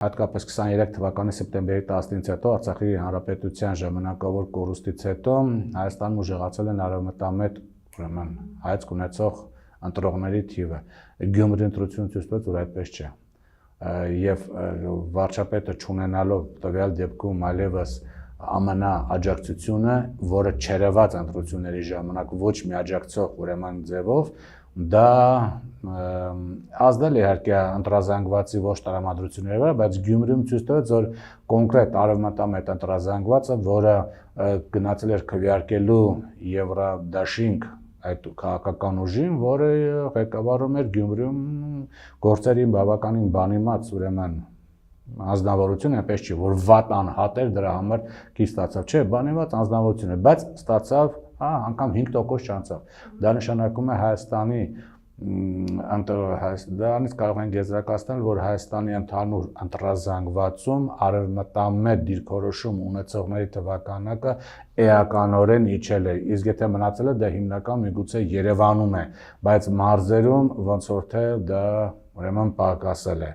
Հատկապես 23 թվականի սեպտեմբերի 19-ից հետո Արցախի հանրապետության ժամանակավոր կորուստից հետո Հայաստանում ուժեղացել են արևմտամետ ուրեմն հայացք ունեցող ընտրողների թիվը։ Գյումրի ընտրությունը ցույց տվեց, որ այդպես չէ։ Եվ վարչապետը չունենալով տվյալ դեպքում այլևս ԱՄՆ աջակցությունը, որը չերևաց ընտրությունների ժամանակ ոչ մի աջակցող ուրեմն ձևով, դա ազդել է իհարկե ընտրազանգվածի ոչ տրամադրությունների վրա, բայց Գյումրիում ցույց տվեց, որ կոնկրետ արևմտամետ ընտրազանգվածը, որը գնացել էր քվեարկելու Եվրադաշինք այդ քաղաքական ուժին, որը ղեկավարում էր Գյումրիում գործերի բավականին բանիմաց ուրեմն անձնավորություն, այնպես չի, որ վատ անհատ էր դրա համար քիչ ստացավ, չէ, բանիմաց անձնավորություն է, բայց ստացավ անգամ 5% չանցավ։ Դա նշանակում է Հայաստանի դրանից կարող ենք եզրակացնել, որ Հայաստանի ընդհանուր ընտրազանգվածում արևմտամետ դիրքորոշում ունեցողների թվականակը էականորեն իջել է, իսկ եթե մնացել է, դա հիմնական միգուցե Երևանում է, բայց մարզերում ոնց որ թե դա ուրեմն պակասել է։